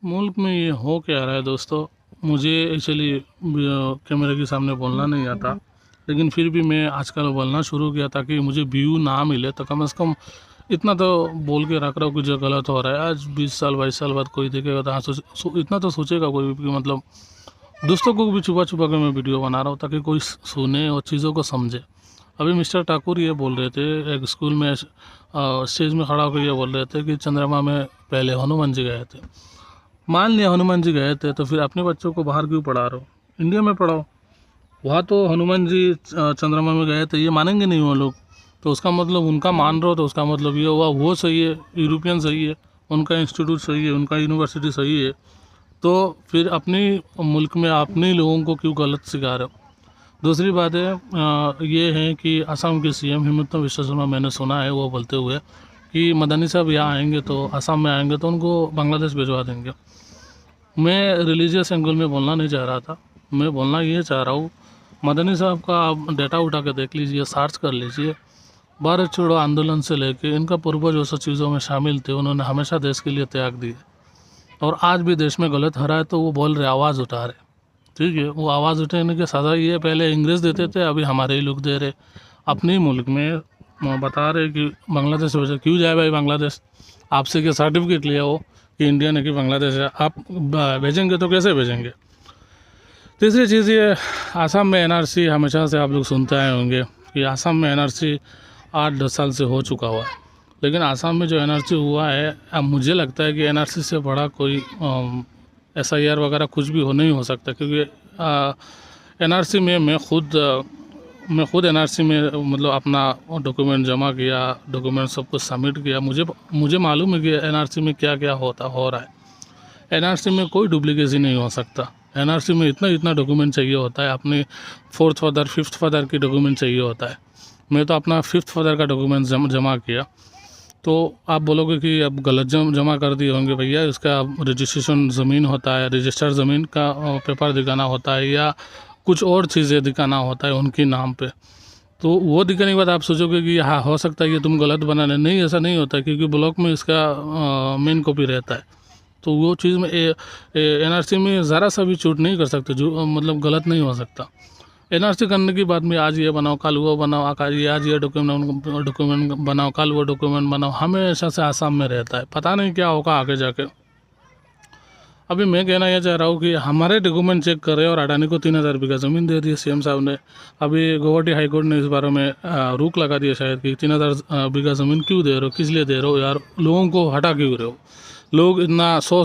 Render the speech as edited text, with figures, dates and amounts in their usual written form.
मुल्क में ये हो क्या रहा है दोस्तों, मुझे एक्चुअली कैमरे के सामने बोलना नहीं आता, लेकिन फिर भी मैं आजकल बोलना शुरू किया ताकि मुझे व्यू ना मिले, तो कम से कम इतना तो बोल के रख रहा हूँ कि जो गलत हो रहा है आज 20 साल 22 साल बाद कोई देखेगा तो हाँ इतना तो सोचेगा कोई भी कि मतलब दोस्तों को भी छुपा छुपा के मैं वीडियो बना रहा हूँ ताकि कोई सुने और चीज़ों को समझे। अभी मिस्टर ठाकुर ये बोल रहे थे एक स्कूल में स्टेज में खड़ा होकर ये बोल रहे थे कि चंद्रमा में पहले हनुमान जी गए थे। मान लिया हनुमान जी गए थे तो फिर अपने बच्चों को बाहर क्यों पढ़ा रहे हो, इंडिया में पढ़ाओ। वहाँ तो हनुमान जी चंद्रमा में गए थे ये मानेंगे नहीं वो लोग, तो उसका मतलब उनका मान रहे हो तो उसका मतलब ये हुआ वो सही है, यूरोपियन सही है, उनका इंस्टीट्यूट सही है, उनका यूनिवर्सिटी सही है, तो फिर अपनी मुल्क में अपने लोगों को क्यों गलत सिखा रहे हो। दूसरी बात है ये है कि असम के सीएम हिमंता बिस्वा शर्मा मैंने सुना है वो बोलते हुए कि मदनी साहब यहाँ आएंगे तो असम में आएंगे तो उनको बांग्लादेश भिजवा देंगे। मैं रिलीजियस एंगल में बोलना नहीं चाह रहा था, मैं बोलना ये चाह रहा हूँ मदनी साहब का आप डेटा उठा के देख लीजिए, सर्च कर लीजिए। भारत छोड़ो आंदोलन से लेके इनका पूर्वज जो सब चीज़ों में शामिल थे, उन्होंने हमेशा देश के लिए त्याग दिए और आज भी देश में गलत हो रहा है तो वो बोल रहे आवाज़ उठा रहे। ठीक है, वो आवाज़ उठाने की सज़ा ये पहले अंग्रेज़ देते थे, अभी हमारे ही लोग दे रहे। अपने मुल्क में बता रहे कि बांग्लादेश वजह क्यों जाए भाई बांग्लादेश, आपसे क्या सर्टिफिकेट लिया हो कि इंडियन है कि बांग्लादेश है, आप भेजेंगे तो कैसे भेजेंगे। तीसरी चीज़ ये आसाम में एनआरसी हमेशा से आप लोग सुनते आए होंगे कि आसाम में एनआरसी 8-10 साल से हो चुका हुआ है, लेकिन आसाम में जो एनआरसी हुआ है अब मुझे लगता है कि एनआरसी से बड़ा कोई SIR वगैरह कुछ भी नहीं हो सकता, क्योंकि एनआरसी में मैं खुद एनआरसी में मतलब अपना डॉक्यूमेंट जमा किया, डॉक्यूमेंट सब कुछ सबमिट किया। मुझे मालूम है कि एनआरसी में क्या क्या हो रहा है। एनआरसी में कोई डुप्लीकेसी नहीं हो सकता। एनआरसी में इतना डॉक्यूमेंट चाहिए होता है, अपने 4th फादर 5th फादर की डॉक्यूमेंट चाहिए होता है। मैं तो अपना 5th फादर का डॉक्यूमेंट जमा किया। तो आप बोलोगे कि अब गलत जमा कर दिए होंगे भैया, इसका रजिस्ट्रेशन ज़मीन होता है, रजिस्टर्ड ज़मीन का पेपर दिखाना होता है या कुछ और चीज़ें दिखाना होता है उनके नाम पे। तो वो दिखाने के बाद आप सोचोगे कि हाँ हो सकता है कि तुम गलत बना लें, नहीं ऐसा नहीं होता, क्योंकि ब्लॉक में इसका मेन कॉपी रहता है। तो वो चीज़ में NRC में ज़रा सा भी छूट नहीं कर सकते, जो मतलब गलत नहीं हो सकता। NRC करने के बाद में आज ये बनाओ कल वो बनाओ, आज ये डॉक्यूमेंट बनाओ कल वो डॉक्यूमेंट बनाओ, हमेशा से आसाम में रहता है। पता नहीं क्या होगा आगे जाके। अभी मैं कहना यह चाह रहा हूँ कि हमारे डॉक्यूमेंट चेक कर रहे हैं और अडानी को 3000 बीघा ज़मीन दे दी है CM साहब ने। अभी गुवाहाटी हाई कोर्ट ने इस बारे में रोक लगा दिया शायद कि 3000 बीघा ज़मीन क्यों दे रहे हो, किस लिए दे रहे हो यार, लोगों को हटा क्यों रहे हो। लोग इतना 100